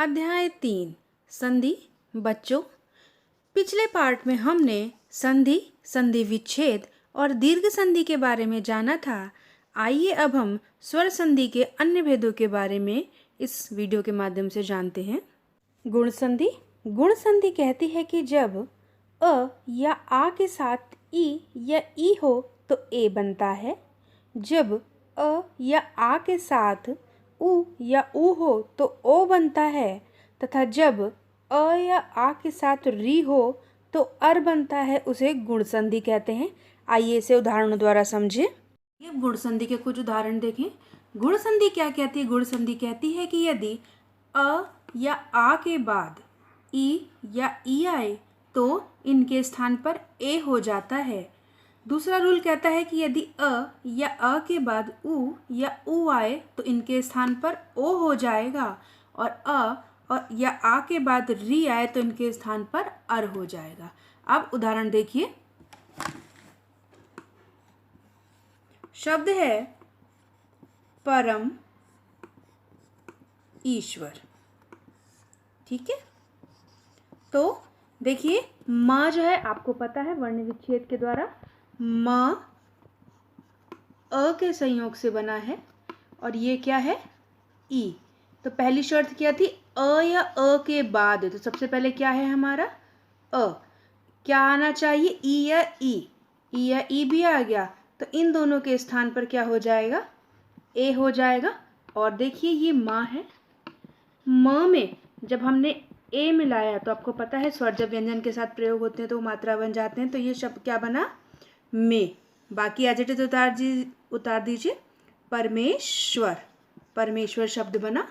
अध्याय 3 संधि। बच्चों, पिछले पार्ट में हमने संधि, संधि विच्छेद और दीर्घ संधि के बारे में जाना था। आइए अब हम स्वर संधि के अन्य भेदों के बारे में इस वीडियो के माध्यम से जानते हैं। गुण संधि। गुण संधि कहती है कि जब अ या आ के साथ ई या ई हो तो ए बनता है। जब अ या आ के साथ उ या ऊ हो तो ओ बनता है, तथा जब अ या आ के साथ री हो तो अर बनता है। उसे गुण संधि कहते हैं। आइए इसे उदाहरणों द्वारा समझें। ये गुण संधि के कुछ उदाहरण देखें। गुण संधि क्या कहती है? गुण संधि कहती है कि यदि अ या आ के बाद ई या ई आए तो इनके स्थान पर ए हो जाता है। दूसरा रूल कहता है कि यदि अ या अ के बाद उ या ऊ आए तो इनके स्थान पर ओ हो जाएगा, और अ और या आ के बाद री आए तो इनके स्थान पर अर हो जाएगा। अब उदाहरण देखिए। शब्द है परम ईश्वर। ठीक है, तो देखिए म जो है आपको पता है वर्ण विच्छेद के द्वारा म अ के संयोग से बना है, और ये क्या है? ई। तो पहली शर्त क्या थी? अ या अ के बाद। तो सबसे पहले क्या है हमारा? अ। क्या आना चाहिए? ई या ई। ई या ई भी आ गया तो इन दोनों के स्थान पर क्या हो जाएगा? ए हो जाएगा। और देखिए ये माँ है। म में जब हमने ए मिलाया तो आपको पता है स्वर जब व्यंजन के साथ प्रयोग होते हैं तो वो मात्रा बन जाते हैं। तो ये शब्द क्या बना? में। बाकी एज इट इज उतार दीजिए। परमेश्वर। परमेश्वर शब्द बना।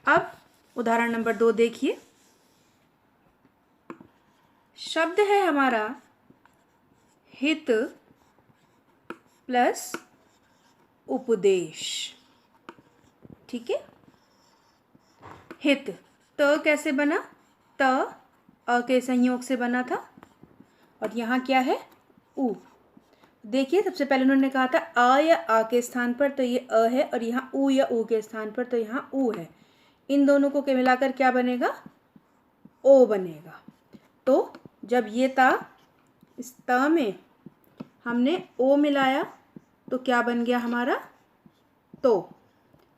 अब उदाहरण नंबर 2 देखिए। शब्द है हमारा हित प्लस उपदेश। ठीक है, हित। त कैसे बना? त अ के संयोग से बना था, और यहाँ क्या है? उ। देखिए सबसे पहले उन्होंने कहा था अ या आ के स्थान पर तो ये अ है, और यहाँ उ या ऊ के स्थान पर तो यहाँ ऊ है। इन दोनों को मिलाकर क्या बनेगा? ओ बनेगा। तो जब ये ता, इस त में हमने ओ मिलाया तो क्या बन गया हमारा? तो।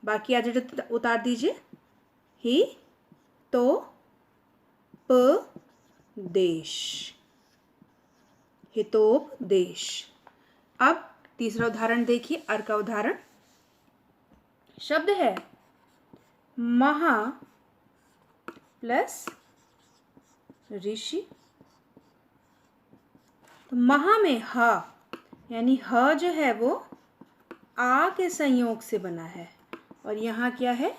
बाकी आज उतार दीजिए। ही तो प देश। हितोपदेश। अब तीसरा उदाहरण देखिए, अर का उदाहरण। शब्द है महा प्लस ऋषि। तो महा में ह, यानी ह जो है वो आ के संयोग से बना है, और यहाँ क्या है?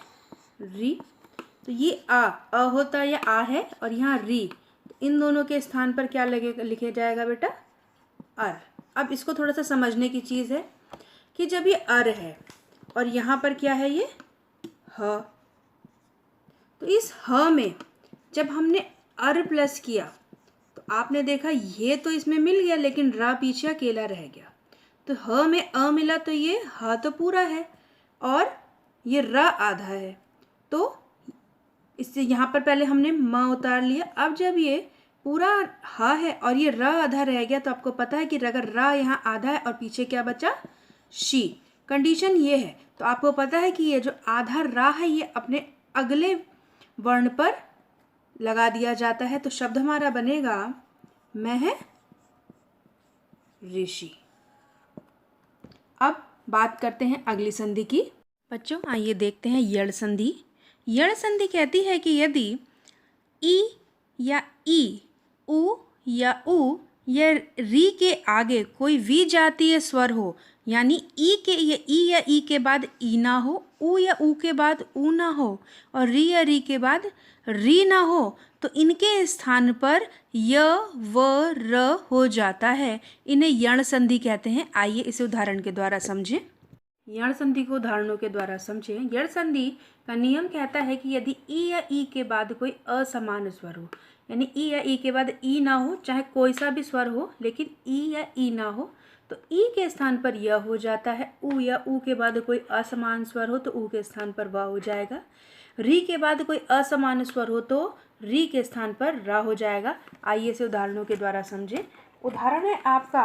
री। तो ये अ होता है या आ है, और यहाँ री। तो इन दोनों के स्थान पर क्या लिखे जाएगा बेटा? अर। अब इसको थोड़ा सा समझने की चीज़ है कि जब ये अर है और यहाँ पर क्या है? ये ह। तो इस ह में जब हमने अर प्लस किया तो आपने देखा ये तो इसमें मिल गया, लेकिन र पीछे अकेला रह गया। तो ह में अ मिला तो ये ह तो पूरा है और ये र आधा है। तो इससे यहाँ पर पहले हमने म उतार लिया। अब जब ये पूरा ह है और ये र आधा रह गया तो आपको पता है कि अगर र यहाँ आधा है और पीछे क्या बचा? शी। कंडीशन ये है, तो आपको पता है कि ये जो आधा रा है ये अपने अगले वर्ण पर लगा दिया जाता है। तो शब्द हमारा बनेगा मह ऋषि। अब बात करते हैं अगली संधि की। बच्चों आइए देखते हैं यड़ संधि। यड़ संधि कहती है कि यदि ई या ई, उ या ऊ या री के आगे कोई वी जातीय स्वर हो, यानी ई या ई के बाद ई ना हो, उ या ऊ के बाद ऊ ना हो, और री या री के बाद री ना हो, तो इनके स्थान पर य व र हो जाता है। इन्हें यण संधि कहते हैं। आइए इसे उदाहरण के द्वारा समझें। यण संधि को उदाहरणों के द्वारा समझें। यण संधि का नियम कहता है कि यदि ई या ई के बाद कोई असमान स्वर हो, यानी ई या ई के बाद ई ना हो, चाहे कोई सा भी स्वर हो लेकिन ई या ई ना हो, तो ई के स्थान पर य हो जाता है। उ या ऊ के बाद कोई असमान स्वर हो तो ऊ के स्थान पर व हो जाएगा। री के बाद कोई असमान स्वर हो तो री के स्थान पर र हो जाएगा। आइए इसे उदाहरणों के द्वारा समझें। उदाहरण है आपका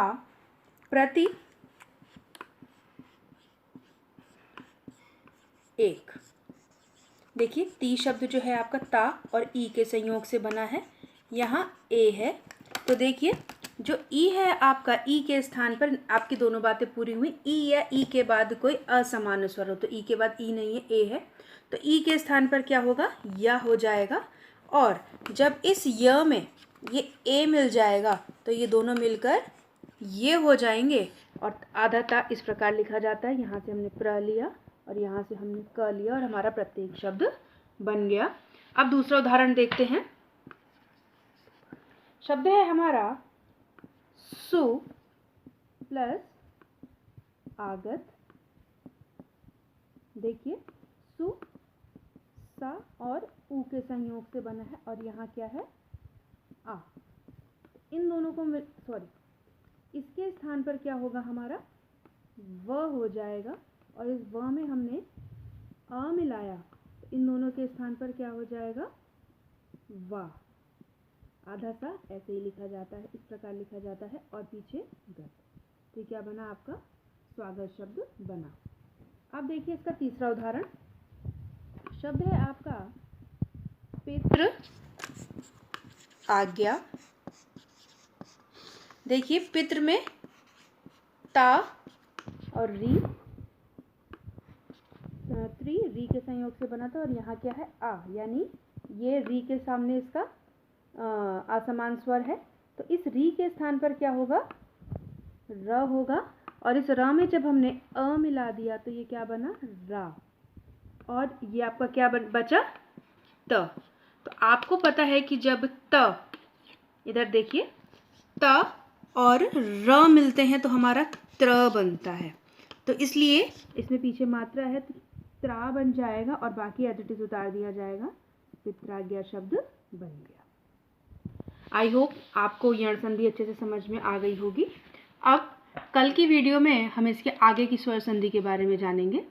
प्रति एक। देखिए ती शब्द जो है आपका ता और ई के संयोग से बना है, यहाँ ए है। तो देखिए जो ई है आपका, ई के स्थान पर आपकी दोनों बातें पूरी हुई। ई या ई के बाद कोई असमान स्वर हो तो ई के बाद ई नहीं है, ए है, तो ई के स्थान पर क्या होगा, या हो जाएगा। और जब इस य में ये ए मिल जाएगा तो ये दोनों मिलकर ये हो जाएंगे और आधा ता इस प्रकार लिखा जाता है। यहाँ से हमने प्र लिया और यहाँ से हमने क लिया और हमारा प्रत्येक शब्द बन गया। अब दूसरा उदाहरण देखते हैं। शब्द है हमारा सु प्लस आगत। देखिए सु सा और उ के संयोग से बना है और यहाँ क्या है, आ। इन दोनों को इसके स्थान पर क्या होगा, हमारा व हो जाएगा और इस व में हमने अ मिलाया तो इन दोनों के स्थान पर क्या हो जाएगा, वा। आधा सा ऐसे ही लिखा जाता है, इस प्रकार लिखा जाता है और पीछे गत। तो क्या बना, आपका स्वागत शब्द बना। अब देखिए इसका तीसरा उदाहरण। शब्द है आपका पितृ आज्ञा। देखिए पितृ में ता और री, री के संयोग से बना था और यहाँ क्या है, आ, यानी ये री के सामने इसका असमान स्वर है तो इस री के स्थान पर क्या होगा, र होगा। और इस र में जब हमने अ मिला दिया तो ये क्या बना, रा। और ये आपका क्या बचा, त। तो आपको पता है कि जब त, इधर देखिए त और र मिलते हैं तो हमारा त्र बनता है। तो इसलिए इसमें पीछे मात्रा है तो त्रा बन जाएगा और बाकी एज इट इज उतार दिया जाएगा, पित्राज्ञा शब्द बन गया। आई होप आपको यण संधि अच्छे से समझ में आ गई होगी। अब कल की वीडियो में हम इसके आगे की स्वर संधि के बारे में जानेंगे।